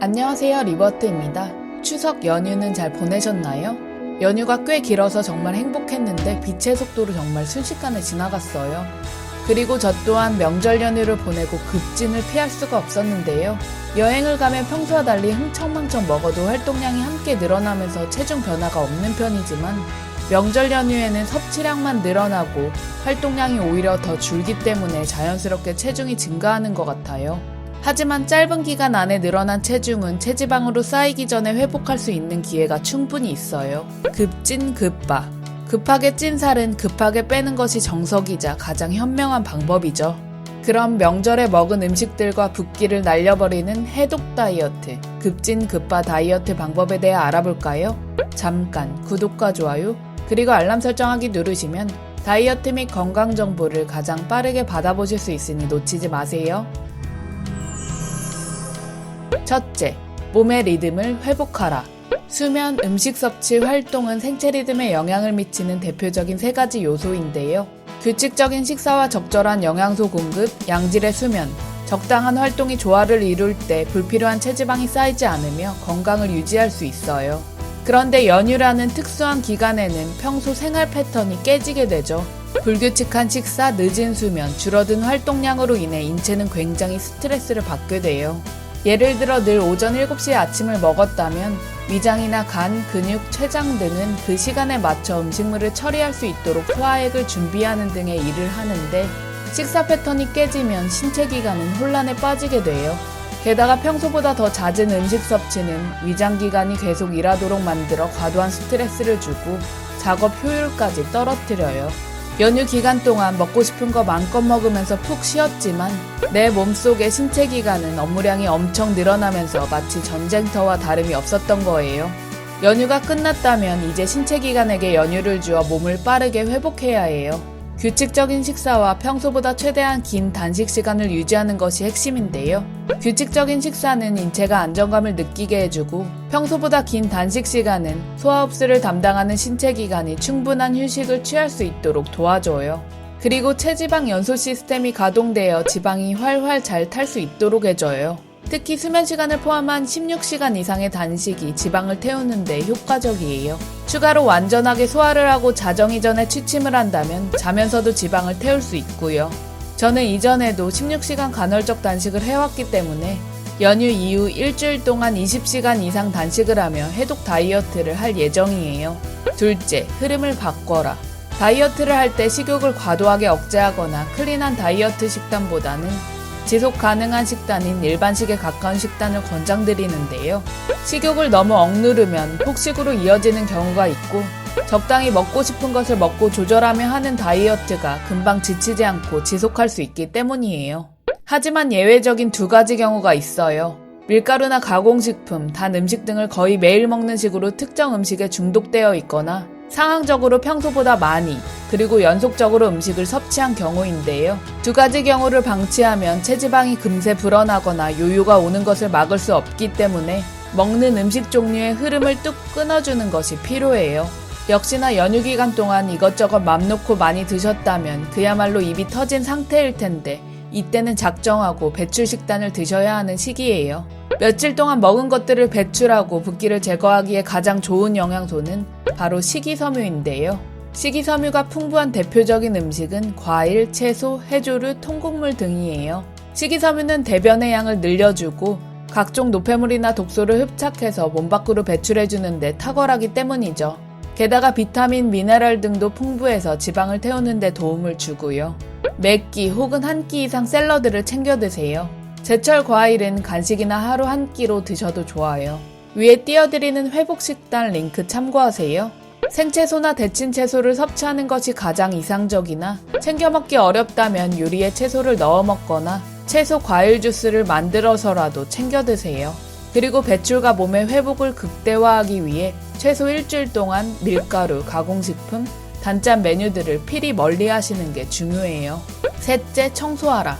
안녕하세요, 리버트입니다. 추석 연휴는 잘 보내셨나요? 연휴가 꽤 길어서 정말 행복했는데 빛의 속도로 정말 순식간에 지나갔어요. 그리고 저 또한 명절 연휴를 보내고 급진을 피할 수가 없었는데요. 여행을 가면 평소와 달리 흥청망청 먹어도 활동량이 함께 늘어나면서 체중 변화가 없는 편이지만 명절 연휴에는 섭취량만 늘어나고 활동량이 오히려 더 줄기 때문에 자연스럽게 체중이 증가하는 것 같아요. 하지만 짧은 기간 안에 늘어난 체중은 체지방으로 쌓이기 전에 회복할 수 있는 기회가 충분히 있어요. 급진 급바. 급하게 찐 살은 급하게 빼는 것이 정석이자 가장 현명한 방법이죠. 그럼 명절에 먹은 음식들과 붓기를 날려버리는 해독 다이어트, 급진 급바 다이어트 방법에 대해 알아볼까요? 잠깐 구독과 좋아요, 그리고 알람 설정하기 누르시면 다이어트 및 건강 정보를 가장 빠르게 받아보실 수 있으니 놓치지 마세요. 첫째, 몸의 리듬을 회복하라. 수면, 음식 섭취, 활동은 생체 리듬에 영향을 미치는 대표적인 세 가지 요소인데요. 규칙적인 식사와 적절한 영양소 공급, 양질의 수면, 적당한 활동이 조화를 이룰 때 불필요한 체지방이 쌓이지 않으며 건강을 유지할 수 있어요. 그런데 연휴라는 특수한 기간에는 평소 생활 패턴이 깨지게 되죠. 불규칙한 식사, 늦은 수면, 줄어든 활동량으로 인해 인체는 굉장히 스트레스를 받게 돼요. 예를 들어 늘 오전 7시에 아침을 먹었다면 위장이나 간, 근육, 췌장 등은 그 시간에 맞춰 음식물을 처리할 수 있도록 소화액을 준비하는 등의 일을 하는데 식사 패턴이 깨지면 신체 기관은 혼란에 빠지게 돼요. 게다가 평소보다 더 잦은 음식 섭취는 위장 기관이 계속 일하도록 만들어 과도한 스트레스를 주고 작업 효율까지 떨어뜨려요. 연휴 기간 동안 먹고 싶은 거 마음껏 먹으면서 푹 쉬었지만 내 몸속의 신체 기관은 업무량이 엄청 늘어나면서 마치 전쟁터와 다름이 없었던 거예요. 연휴가 끝났다면 이제 신체 기관에게 연휴를 주어 몸을 빠르게 회복해야 해요. 규칙적인 식사와 평소보다 최대한 긴 단식 시간을 유지하는 것이 핵심인데요. 규칙적인 식사는 인체가 안정감을 느끼게 해주고 평소보다 긴 단식 시간은 소화 흡수를 담당하는 신체 기관이 충분한 휴식을 취할 수 있도록 도와줘요. 그리고 체지방 연소 시스템이 가동되어 지방이 활활 잘 탈 수 있도록 해줘요. 특히 수면 시간을 포함한 16시간 이상의 단식이 지방을 태우는 데 효과적이에요. 추가로 완전하게 소화를 하고 자정 이전에 취침을 한다면 자면서도 지방을 태울 수 있고요. 저는 이전에도 16시간 간헐적 단식을 해왔기 때문에 연휴 이후 일주일 동안 20시간 이상 단식을 하며 해독 다이어트를 할 예정이에요. 둘째, 흐름을 바꿔라. 다이어트를 할 때 식욕을 과도하게 억제하거나 클린한 다이어트 식단보다는 지속 가능한 식단인 일반식에 가까운 식단을 권장드리는데요. 식욕을 너무 억누르면 폭식으로 이어지는 경우가 있고 적당히 먹고 싶은 것을 먹고 조절하며 하는 다이어트가 금방 지치지 않고 지속할 수 있기 때문이에요. 하지만 예외적인 두 가지 경우가 있어요. 밀가루나 가공식품, 단 음식 등을 거의 매일 먹는 식으로 특정 음식에 중독되어 있거나 상황적으로 평소보다 많이 그리고 연속적으로 음식을 섭취한 경우인데요. 두 가지 경우를 방치하면 체지방이 금세 불어나거나 요요가 오는 것을 막을 수 없기 때문에 먹는 음식 종류의 흐름을 뚝 끊어주는 것이 필요해요. 역시나 연휴 기간 동안 이것저것 맘 놓고 많이 드셨다면 그야말로 입이 터진 상태일 텐데 이때는 작정하고 배출 식단을 드셔야 하는 시기예요. 며칠 동안 먹은 것들을 배출하고 붓기를 제거하기에 가장 좋은 영양소는 바로 식이섬유인데요. 식이섬유가 풍부한 대표적인 음식은 과일, 채소, 해조류, 통곡물 등이에요. 식이섬유는 대변의 양을 늘려주고 각종 노폐물이나 독소를 흡착해서 몸 밖으로 배출해주는 데 탁월하기 때문이죠. 게다가 비타민, 미네랄 등도 풍부해서 지방을 태우는 데 도움을 주고요. 몇 끼 혹은 한 끼 이상 샐러드를 챙겨 드세요. 제철 과일은 간식이나 하루 한 끼로 드셔도 좋아요. 위에 띄워드리는 회복 식단 링크 참고하세요. 생채소나 데친 채소를 섭취하는 것이 가장 이상적이나 챙겨 먹기 어렵다면 요리에 채소를 넣어 먹거나 채소 과일 주스를 만들어서라도 챙겨 드세요. 그리고 배출과 몸의 회복을 극대화하기 위해 최소 일주일 동안 밀가루, 가공식품, 단짠 메뉴들을 필히 멀리 하시는 게 중요해요. 셋째, 청소하라.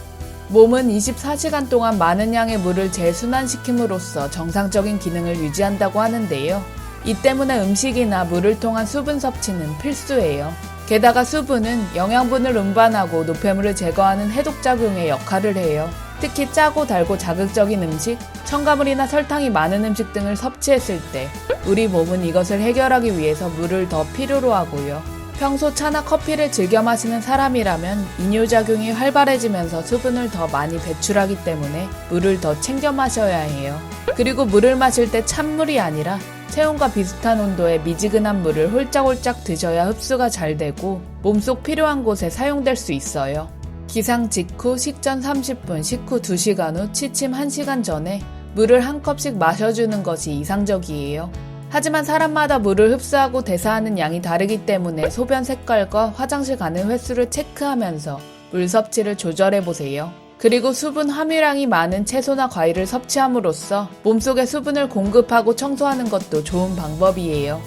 몸은 24시간 동안 많은 양의 물을 재순환시킴으로써 정상적인 기능을 유지한다고 하는데요. 이 때문에 음식이나 물을 통한 수분 섭취는 필수예요. 게다가 수분은 영양분을 운반하고 노폐물을 제거하는 해독작용의 역할을 해요. 특히 짜고 달고 자극적인 음식, 첨가물이나 설탕이 많은 음식 등을 섭취했을 때 우리 몸은 이것을 해결하기 위해서 물을 더 필요로 하고요. 평소 차나 커피를 즐겨 마시는 사람이라면 이뇨작용이 활발해지면서 수분을 더 많이 배출하기 때문에 물을 더 챙겨 마셔야 해요. 그리고 물을 마실 때 찬물이 아니라 체온과 비슷한 온도의 미지근한 물을 홀짝홀짝 드셔야 흡수가 잘 되고 몸속 필요한 곳에 사용될 수 있어요. 기상 직후, 식전 30분, 식후 2시간 후, 취침 1시간 전에 물을 한 컵씩 마셔주는 것이 이상적이에요. 하지만 사람마다 물을 흡수하고 대사하는 양이 다르기 때문에 소변 색깔과 화장실 가는 횟수를 체크하면서 물 섭취를 조절해보세요. 그리고 수분 함유량이 많은 채소나 과일을 섭취함으로써 몸속에 수분을 공급하고 청소하는 것도 좋은 방법이에요.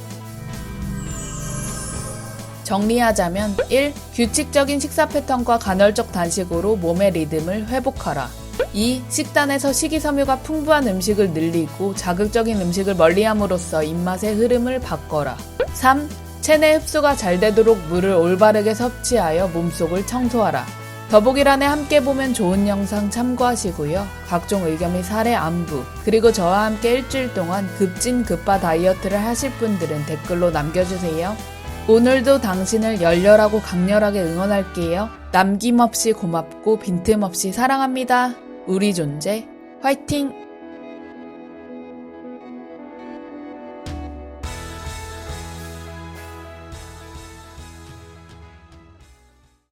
정리하자면 1. 규칙적인 식사 패턴과 간헐적 단식으로 몸의 리듬을 회복하라. 2. 식단에서 식이섬유가 풍부한 음식을 늘리고 자극적인 음식을 멀리함으로써 입맛의 흐름을 바꿔라. 3. 체내 흡수가 잘 되도록 물을 올바르게 섭취하여 몸속을 청소하라. 더보기란에 함께 보면 좋은 영상 참고하시고요. 각종 의견 및 사례 안부, 그리고 저와 함께 일주일 동안 급진 급바 다이어트를 하실 분들은 댓글로 남겨주세요. 오늘도 당신을 열렬하고 강렬하게 응원할게요. 남김없이 고맙고 빈틈없이 사랑합니다. 우리 존재 화이팅!